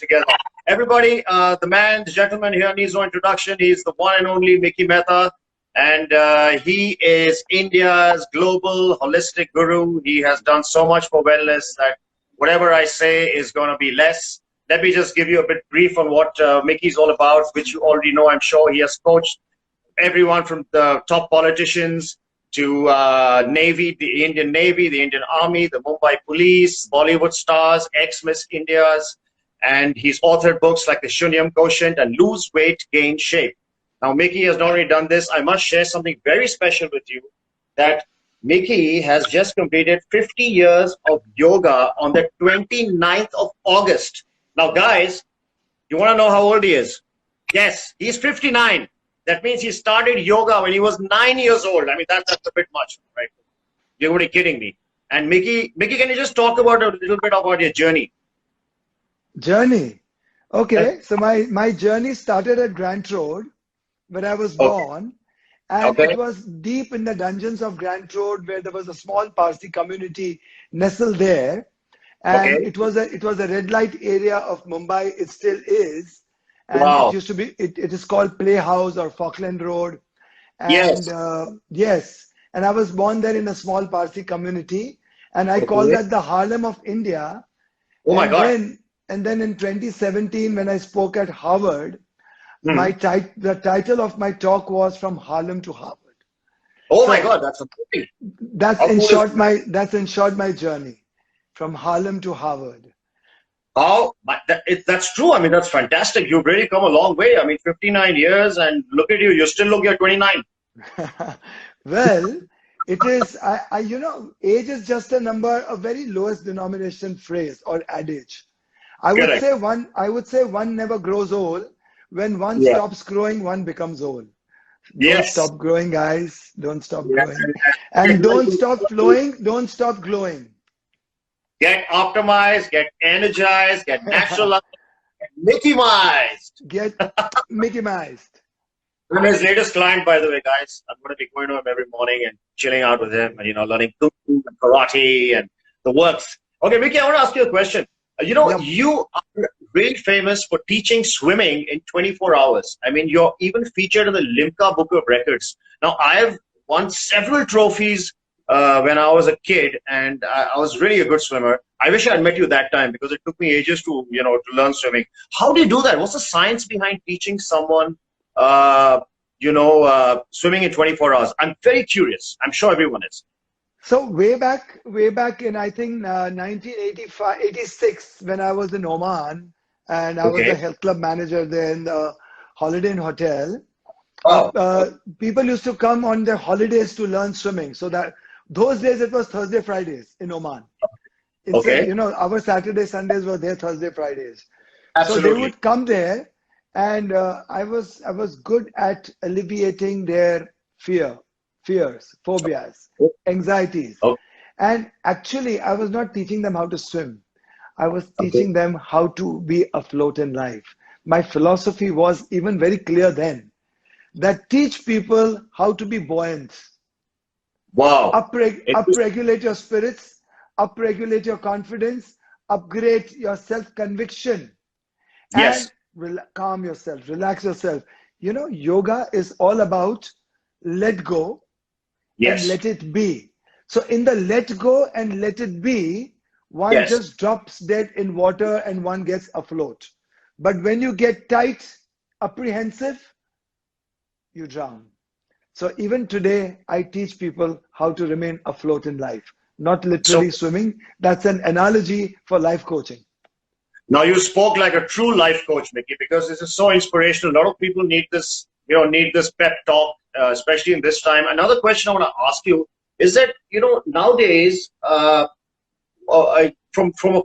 together. Everybody, the man, the gentleman here needs no introduction. He's the one and only Mickey Mehta. And he is India's global holistic guru. He has done so much for wellness that whatever I say is going to be less. Let me just give you a bit brief on what Mickey's all about, which you already know, I'm sure. He has coached everyone from the top politicians to Navy, the Indian Army, the Mumbai Police, Bollywood stars, ex-Miss Indias, and he's authored books like The Shunyam Quotient and Lose Weight, Gain Shape. Now, Mickey has not only done this, I must share something very special with you, that Mickey has just completed 50 years of yoga on the 29th of August. Now, guys, you want to know how old he is? Yes, he's 59. That means he started yoga when he was 9 years old. I mean, that's a bit much, right? You're only kidding me. And Mickey, can you just talk about a little bit about your journey? Journey? Okay, so my journey started at Grant Road when I was born. And it was deep in the dungeons of Grant Road, where there was a small Parsi community nestled there. And it was a red light area of Mumbai. It still is. And it used to be, it is called Playhouse or Falkland Road. And yes. And I was born there in a small Parsi community. And I call that the Harlem of India. Oh my God. And then in 2017, when I spoke at Harvard, the title of my talk was From Harlem to Harvard. Oh my God, that's amazing. That's in short my journey. From Harlem to Harvard. Oh, that's true. I mean, that's fantastic. You've really come a long way. I mean, 59 years and look at you. You still look like 29. Well, it is, you know, age is just a number, a very lowest denomination phrase or adage. I would say one never grows old. When one stops growing, one becomes old. Don't stop growing, guys. Don't stop growing. And don't stop flowing. Don't stop glowing. Get optimized, get energized, get naturalized, get Mickey-mized. Get Mickey-mized. I'm his latest client, by the way, guys. I'm going to be going to him every morning and chilling out with him and, you know, learning kung fu and karate and the works. Okay, Mickey, I want to ask you a question. You know, you are really famous for teaching swimming in 24 hours. I mean, you're even featured in the Limca Book of Records. Now, I've won several trophies when I was a kid, and I was really a good swimmer. I wish I had met you that time because it took me ages to, you know, to learn swimming. How do you do that? What's the science behind teaching someone, swimming in 24 hours? I'm very curious. I'm sure everyone is. So way back in, I think, 1985, 86, when I was in Oman, and I was the health club manager there in the Holiday Inn Hotel. People used to come on their holidays to learn swimming. So that those days it was Thursday, Fridays in Oman. You know, our Saturday, Sundays were there Thursday, Fridays. Absolutely. So they would come there, and I was good at alleviating their fears, phobias, anxieties. And actually, I was not teaching them how to swim. I was teaching them how to be afloat in life. My philosophy was even very clear then, that teach people how to be buoyant. Wow. Upregulate your spirits, upregulate your confidence, upgrade your self-conviction. Yes. And calm yourself, relax yourself. You know, yoga is all about let go and let it be. So in the let go and let it be, one just drops dead in water and one gets afloat. But when you get tight, apprehensive, you drown. So even today, I teach people how to remain afloat in life. Not literally swimming. That's an analogy for life coaching. Now you spoke like a true life coach, Mickey, because this is so inspirational. A lot of people need this, need this pep talk, especially in this time. Another question I want to ask you is that, nowadays, from your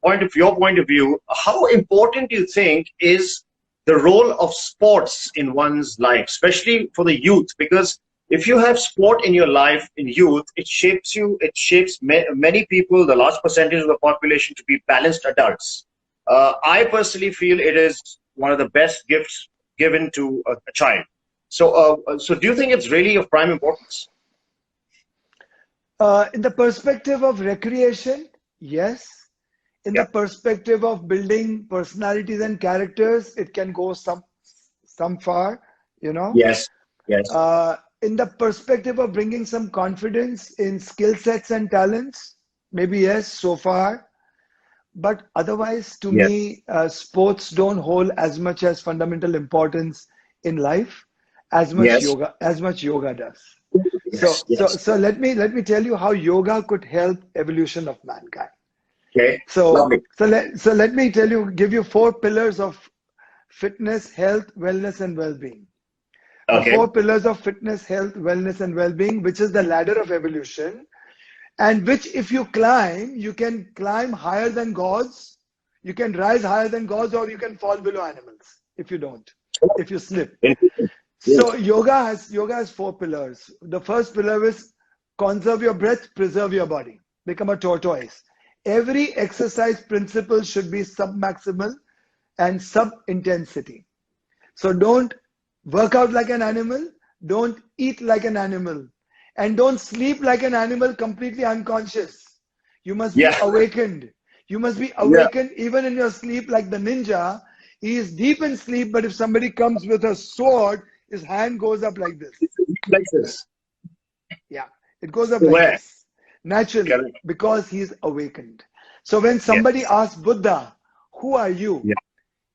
point of view, how important do you think is the role of sports in one's life, especially for the youth? Because if you have sport in your life in youth, it shapes you, it shapes many people, the large percentage of the population, to be balanced adults. I personally feel it is one of the best gifts given to a child. So, so do you think it's really of prime importance? In the perspective of recreation, yes. in the perspective of building personalities and characters, it can go some far, you know. Yes. Yes. In the perspective of bringing some confidence in skill sets and talents, maybe yes, so far. But otherwise, to Yes. me, sports don't hold as much as fundamental importance in life as much Yes. yoga does. Yes. Yes. So let me tell you how yoga could help evolution of mankind. Okay. So Lovely. let me give you 4 pillars of fitness, health, wellness, and well-being. The Okay. 4 pillars of fitness, health, wellness, and well-being, which is the ladder of evolution, and which if you climb, you can climb higher than gods, you can rise higher than gods, or you can fall below animals if you don't, if you slip. So yoga has 4 pillars. The first pillar is conserve your breath, preserve your body, become a tortoise. Every exercise principle should be sub-maximal and sub-intensity. So don't work out like an animal, don't eat like an animal, and don't sleep like an animal completely unconscious. You must be awakened. You must be awakened even in your sleep, like the ninja. He is deep in sleep, but if somebody comes with a sword, his hand goes up like this. Like this. Yeah, it goes up like this. Naturally, Correct. because he's awakened. So when somebody asked Buddha, who are you?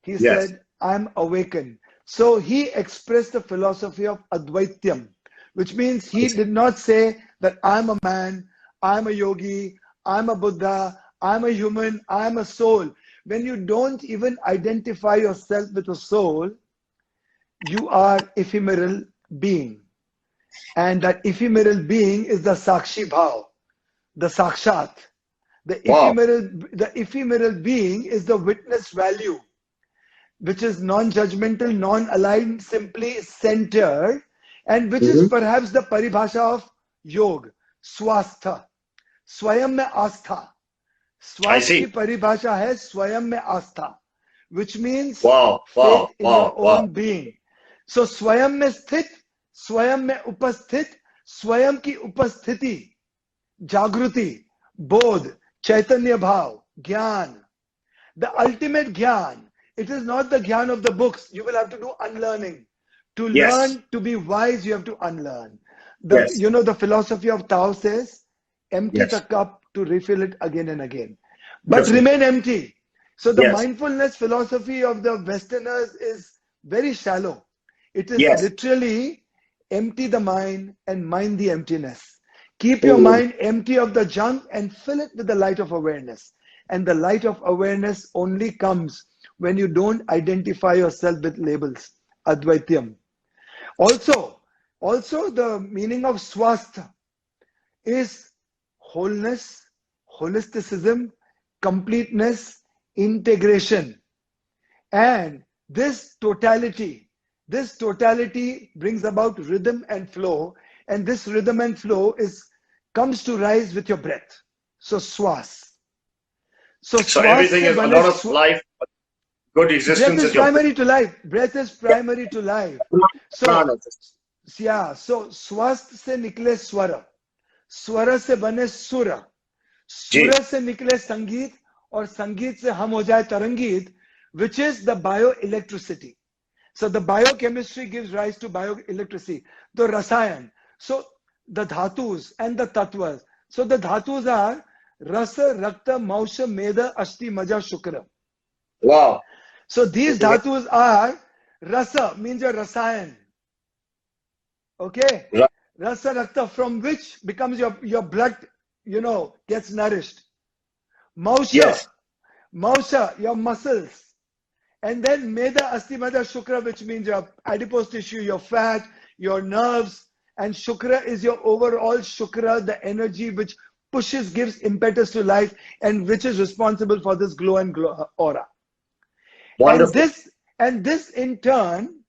He said, I'm awakened. So he expressed the philosophy of Advaityam, which means he did not say that I'm a man, I'm a yogi, I'm a Buddha, I'm a human, I'm a soul. When you don't even identify yourself with a soul, you are ephemeral being. And that ephemeral being is the Sakshi Bhav, the Sakshat. The ephemeral being is the witness value, which is non-judgmental, non-aligned, simply centered, and which is perhaps the paribhasha of yoga, swastha, swayam mein astha. Swasth ki paribhasha hai swayam mein astha, which means faith in your own being. So swayam mein sthit, swayam mein upasthit, swayam ki upasthiti, jagruti, bodh, chaitanya bhav, gyan. The ultimate gyan. It is not the gyan of the books. You will have to do unlearning. To learn, to be wise, you have to unlearn. You know, the philosophy of Tao says, empty the cup to refill it again and again. But remain empty. So the mindfulness philosophy of the Westerners is very shallow. It is literally empty the mind and mind the emptiness. Keep your mind empty of the junk and fill it with the light of awareness. And the light of awareness only comes when you don't identify yourself with labels. Advaityam. Also the meaning of swastha is wholeness, holisticism, completeness, integration. And this totality brings about rhythm and flow. And this rhythm and flow comes to rise with your breath. So swas. So everything is a lot of life, good existence. Breath is primary to life. Breath is primary to life. So swast se nikle swara. Swara se bane sura. Sura se nikle sangeet. Or sangeet se hum ho jaye tarangit, which is the bioelectricity. So the biochemistry gives rise to bioelectricity. The rasayan. So the dhatus and the tattvas. So the dhatus are rasa, rakta, mausha, meda, ashti, maja, shukra. Wow. So these dhatus are rasa, means your rasayan. Okay? Rasa, rakta, from which becomes your blood, gets nourished. Mausha, mausha, your muscles. And then meda, asti, maja, shukra, which means your adipose tissue, your fat, your nerves. And shukra is your overall shukra, the energy which gives impetus to life, and which is responsible for this glow and aura. Wonderful. And this in turn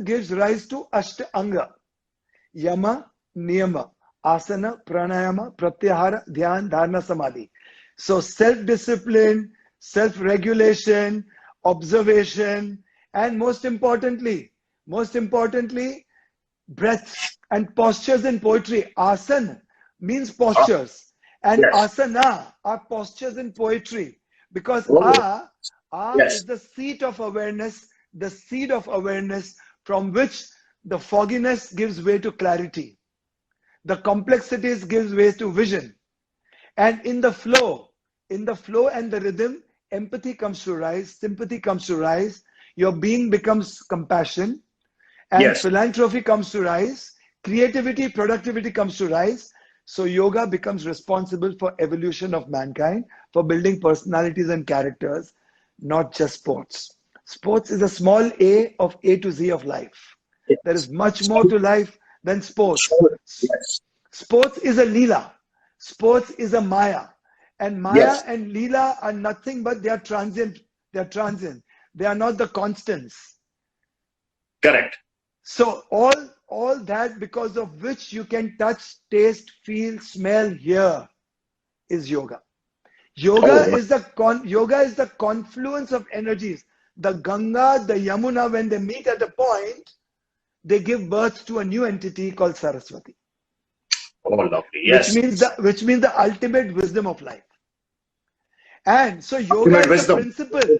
gives rise to Ashtanga. Yama, Niyama, Asana, Pranayama, Pratyahara, Dhyan, Dharana, Samadhi. So self-discipline, self-regulation, observation, and most importantly, breath and postures in poetry. Asana means postures, And Yes. asana are postures in poetry, because Oh, is yes. the seat of awareness, the seed of awareness from which the fogginess gives way to clarity. The complexities gives way to vision. And in the flow and the rhythm, empathy comes to rise, sympathy comes to rise, your being becomes compassion, and Yes. philanthropy comes to rise, creativity, productivity comes to rise. So yoga becomes responsible for evolution of mankind, for building personalities and characters, not just sports. Sports is a small a of A to Z of life. There Yes. is much more So, to life than sports. so, yes. Sports is a Leela. Sports is a Maya. And Maya Yes. and Leela are nothing but they are transient. They are transient. They are not the constants. Correct. So all that because of which you can touch, taste, feel, smell, hear is yoga. Oh, Yoga is the confluence of energies. The Ganga, the Yamuna, when they meet at a point, they give birth to a new entity called Saraswati, oh, lovely. Yes. which means the ultimate wisdom of life. And so yoga Ultimate is the wisdom. principle.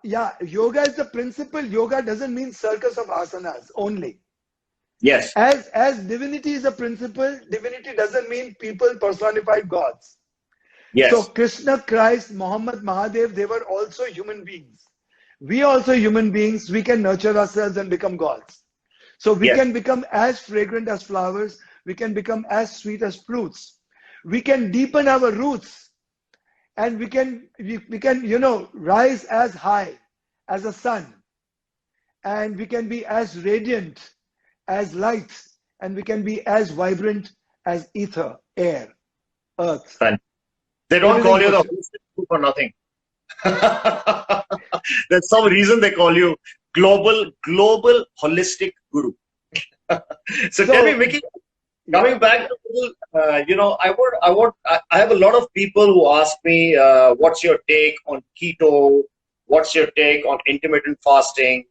Yeah, yoga is the principle. Yoga doesn't mean circus of asanas only. Yes. As divinity is a principle, divinity doesn't mean people personified gods. So Yes. Krishna, Christ, Muhammad, Mahadev, they were also human beings. We are also human beings. We can nurture ourselves and become gods. So we Yes. can become as fragrant as flowers. We can become as sweet as fruits. We can deepen our roots, and we can rise as high as a sun, and we can be as radiant as light, and we can be as vibrant as ether, air, earth, And they don't everything call you put the to. holistic guru for nothing. There's some reason they call you global holistic guru. So tell me, So Mickey, yeah, coming back to I have a lot of people who ask me, what's your take on keto? What's your take on intermittent fasting?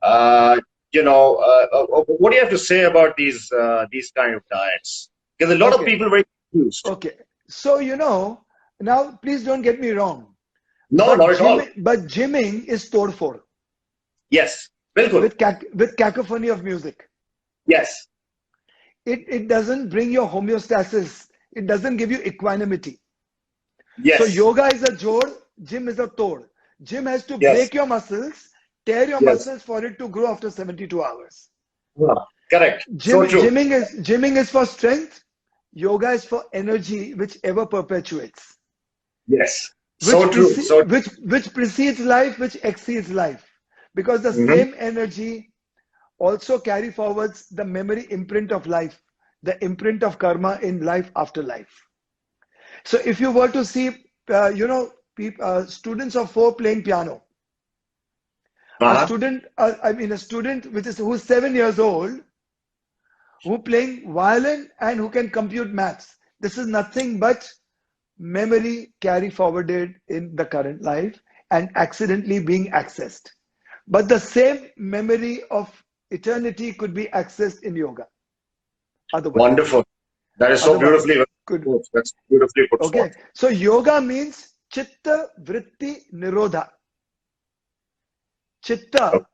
Uh, what do you have to say about these kind of diets? Because a lot of okay, people are very confused. okay. So now please don't get me wrong, No, not at all. but gymming is todfor Yes, very good. with cacophony of music. Yes, It doesn't bring your homeostasis. It doesn't give you equanimity. So yes, yoga is a jod, gym is a tod. Gym has to yes, break your muscles, tear your yes. muscles for it to grow after 72 hours. Ah, correct. So true. Gymming is for strength. Yoga is for energy, which ever perpetuates, Yes, so true. So which precedes life, which exceeds life. Because the mhm. same energy also carry forwards the memory imprint of life, the imprint of karma in life after life. So if you were to see, students of four playing piano, Uh-huh. a student who's 7 years old, who playing violin and who can compute maths. This is nothing but memory carry forwarded in the current life and accidentally being accessed. But the same memory of eternity could be accessed in yoga. Otherwise, Wonderful. That is so otherwise beautifully could put. That's beautifully put forth. okay. So yoga means chitta vritti nirodha. Chitta,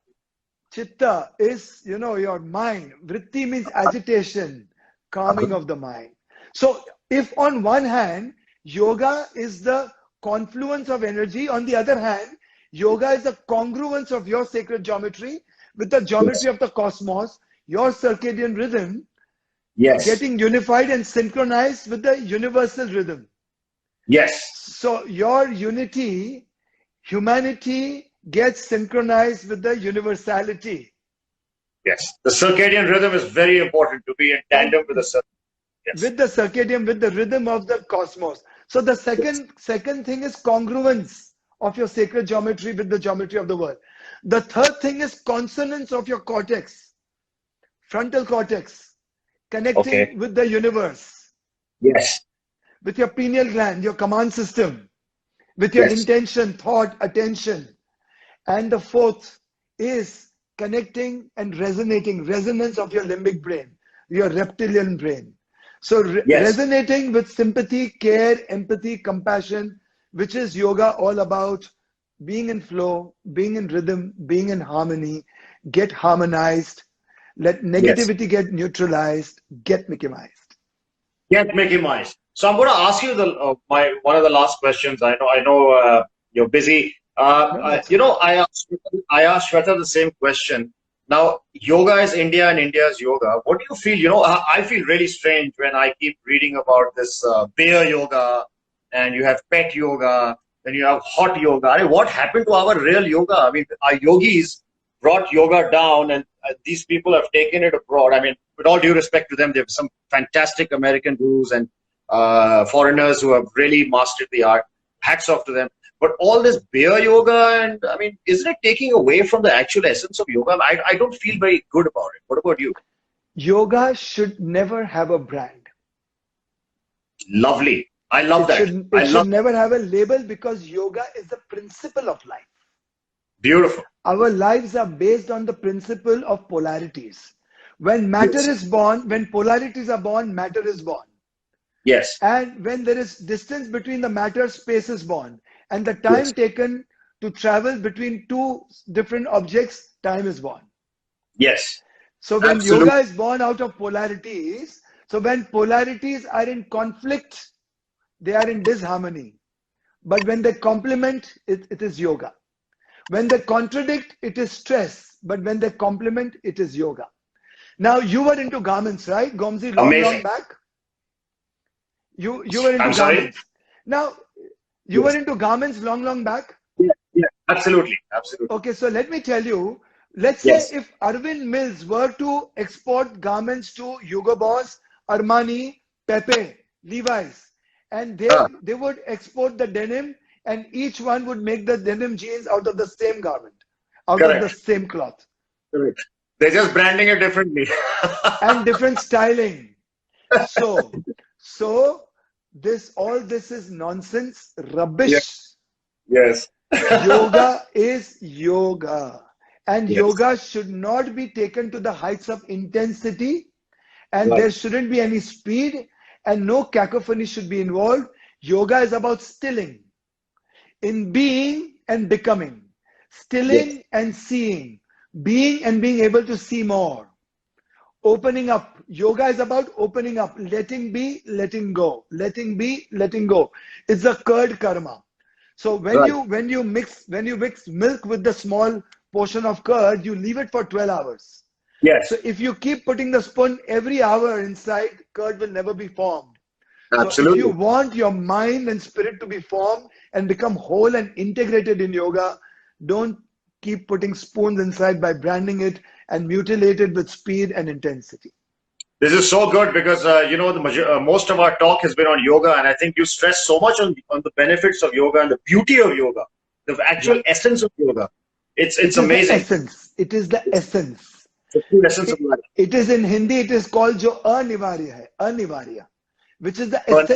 chitta is your mind. Vritti means agitation, calming of the mind. So if on one hand yoga is the confluence of energy, on the other hand yoga is the congruence of your sacred geometry with the Yes, geometry of the cosmos, your circadian rhythm yes, getting unified and synchronized with the universal rhythm. yes, So your humanity gets synchronized with the universality. yes. The circadian rhythm is very important to be in And tandem with the circadian. Yes, with the rhythm of the cosmos. So the yes, second thing is congruence of your sacred geometry with the geometry of the world. The third thing is consonance of your cortex, frontal cortex, okay. connecting with the universe, Yes, with your pineal gland, your command system, with your yes, intention, thought, attention. And the fourth is connecting and resonating, resonance of your limbic brain, your reptilian brain. So Yes. resonating with sympathy, care, empathy, compassion, which is yoga all about, being in flow, being in rhythm, being in harmony, get harmonized, let Yes. negativity get neutralized, get Mickey-ized. Get Mickey Mouse. So I'm going to ask you the my one of the last questions. I know you're busy. No, that's You okay. know, I asked Shweta the same question. Now, yoga is India and India is yoga. What do you feel? You know, I feel really strange when I keep reading about this bear yoga, and you have pet yoga, then you have hot yoga. I mean, what happened to our real yoga? I mean, our yogis brought yoga down, and these people have taken it abroad. I mean, with all due respect to them, they have some fantastic American gurus and foreigners who have really mastered the art. Hats off to them. But all this bear yoga, and I mean, isn't it taking away from the actual essence of yoga? I don't feel very good about it. What about you? Yoga should never have a brand. Lovely. I love It that. should I it should love never have a label, because yoga is the principle of life. beautiful. Our lives are based on the principle of polarities. When matter Yes. is born, when polarities are born, matter is born. Yes. And when there is distance between the matter, space is born. And the Yes. time taken to travel between two different objects, time is born. Yes. So when yoga Absolutely. is born out of polarities, so when polarities are in conflict, they are in disharmony. But when they complement, it is yoga. When they contradict, it is stress. But when they complement, it is yoga. Now, you were into garments, right, Gomzi, long Amazing. back? You were into I'm sorry. garments. Now, you were Yes. into garments long back? Yeah. Yeah. Absolutely. Absolutely. Okay, so let me tell you, let's say Yes. if Arvind Mills were to export garments to Hugo Boss, Armani, Pepe, Levi's, and Ah, they would export the denim, and each one would make the denim jeans out of the same garment, out of the correct. same cloth, Correct. They're just branding it differently. and different styling. So, so all this is nonsense, Yeah. rubbish. Yes. Yoga is yoga, and Yes. yoga should not be taken to the heights of intensity, and Right. there shouldn't be any speed, and no cacophony should be involved. Yoga is about stilling, in being and becoming, Yes. stilling and seeing, being and being able to see more, opening up. Yoga is about opening up, letting be, letting go, letting be, letting go. It's a curd karma. So Right. when you mix milk with the small portion of curd, you leave it for 12 hours. So Yes. if you keep putting the spoon every hour inside, curd will never be formed. So if you Absolutely. want your mind and spirit to be formed and become whole and integrated in yoga, don't keep putting spoons inside by branding it and mutilate it with speed and intensity. This is so good because you know most of our talk has been on yoga, and I think you stress so much on the benefits of yoga and the beauty of yoga, the Yeah. actual essence of yoga. It's It is the amazing. essence. It is the It's essence. the true essence of It, life. it is in Hindi, it is called jo anivarya hai, anivarya, which is the But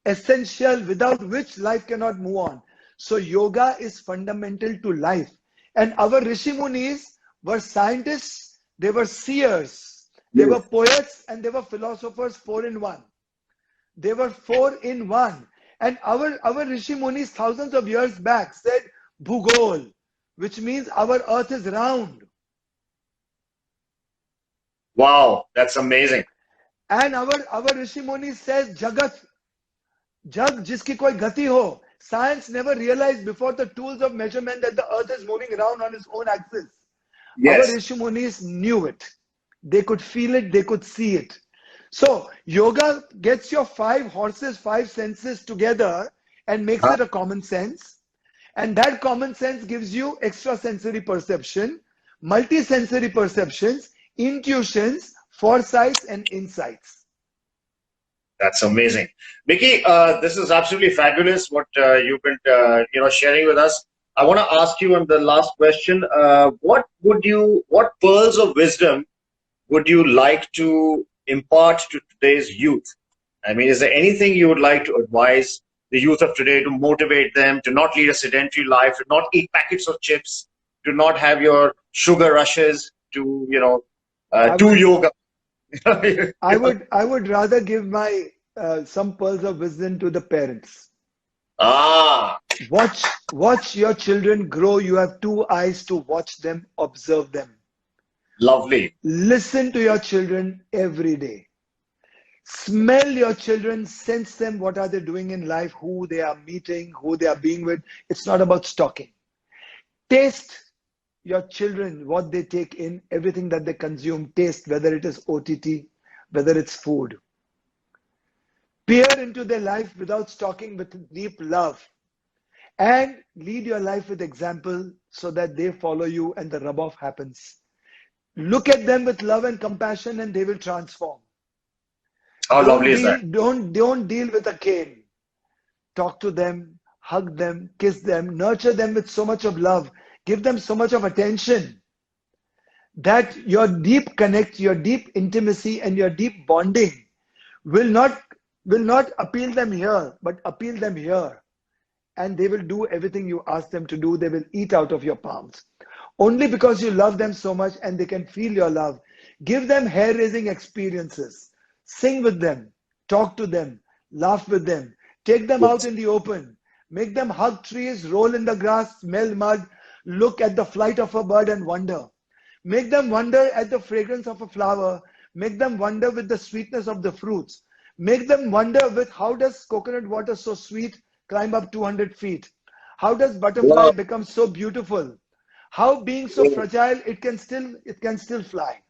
essential without which life cannot move on. So yoga is fundamental to life. And our Rishi Munis were scientists, they were seers, they were yes, poets, and they were philosophers, four in one. They were four in one. And our Rishi Munis thousands of years back said Bhugol, which means our earth is round. wow, that's amazing. And our Rishi Muni says Jagat, Jag jiski koi gati ho. Science never realized before the tools of measurement that the earth is moving around on its own axis. Our Yes, Rishi Munis knew it. They could feel it, they could see it. So yoga gets your five horses, five senses together and makes huh? it a common sense. And that common sense gives you extrasensory perception, multisensory perceptions, intuitions, foresights, and insights. That's amazing, Mickey. This is absolutely fabulous. What you've been sharing with us. I want to ask you on the last question. What pearls of wisdom would you like to impart to today's youth? I mean, is there anything you would like to advise the youth of today to motivate them to not lead a sedentary life, to not eat packets of chips, to not have your sugar rushes, to I do would yoga? I would rather give my some pearls of wisdom to the parents. Ah, Watch your children grow. You have two eyes to watch them, observe them. lovely. Listen to your children every day. Smell your children, sense them, what are they doing in life, who they are meeting, who they are being with. It's not about stalking. Taste your children, what they take in, everything that they consume, taste, whether it is OTT, whether it's food. Peer into their life without stalking, with deep love. And lead your life with example so that they follow you and the rub-off happens. Look at them with love and compassion and they will transform. How lovely is that? Don't deal with a cane. Talk to them, hug them, kiss them, nurture them with so much of love. Give them so much of attention that your deep connect, your deep intimacy and your deep bonding will not appeal them here, but appeal them here. And they will do everything you ask them to do. They will eat out of your palms. Only because you love them so much and they can feel your love. Give them hair-raising experiences. Sing with them, talk to them, laugh with them, take them out in the open, make them hug trees, roll in the grass, smell mud, look at the flight of a bird and wonder. Make them wonder at the fragrance of a flower, make them wonder with the sweetness of the fruits. Make them wonder with how does coconut water so sweet climb up 200 feet? How does butterfly become so beautiful? How being so fragile, it can still fly.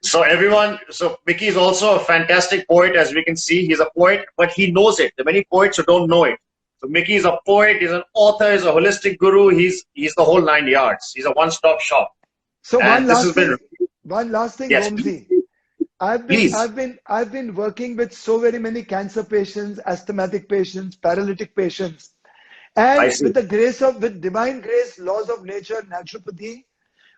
So everyone, so Mickey is also a fantastic poet, as we can see. He's a poet, but he knows it. There are many poets who don't know it. So Mickey is a poet, he's an author, he's a holistic guru. He's the whole 9 yards. He's a one-stop shop. So one last thing, yes, Romsey. I've been working with so very many cancer patients, asthmatic patients, paralytic patients, and with divine grace, laws of nature, naturopathy,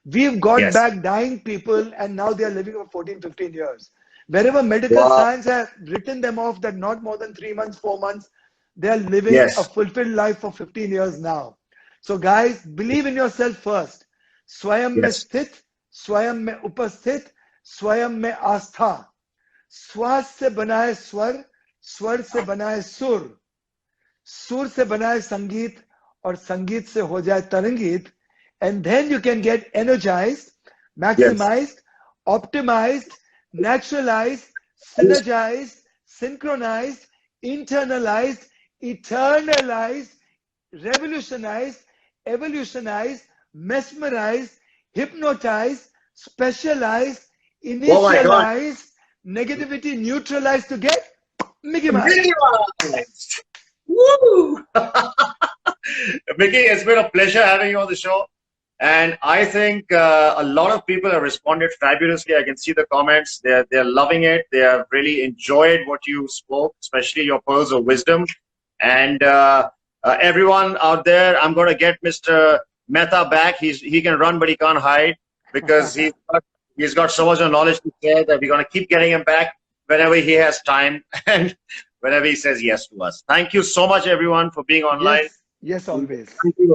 we've got back dying people, and now they are living for 14, 15 years. Wherever medical science has written them off that not more than 3 months, 4 months, they are living a fulfilled life for 15 years now. So guys, believe in yourself first. Swayam mein sthit, swayam mein upasthit, स्वयं में आस्था, श्वास से बनाए स्वर, स्वर से बनाए सुर, सुर से बनाए संगीत, और संगीत से हो जाए तरंगित, and then you can get energized, maximized, optimized, naturalized, synergized, synchronized, internalized, eternalized, revolutionized, evolutionized, mesmerized, hypnotized, specialized, initialized, negativity neutralized to get Mickey Mouse. Woo! Mickey, it's been a pleasure having you on the show. And I think a lot of people have responded fabulously. I can see the comments. They're loving it. They have really enjoyed what you spoke, especially your pearls of wisdom. And everyone out there, I'm going to get Mr. Mehta back. He can run, but he can't hide, because he's got so much knowledge to share that we're going to keep getting him back whenever he has time and whenever he says yes to us. Thank you so much, everyone, for being online. Yes, always. Thank you.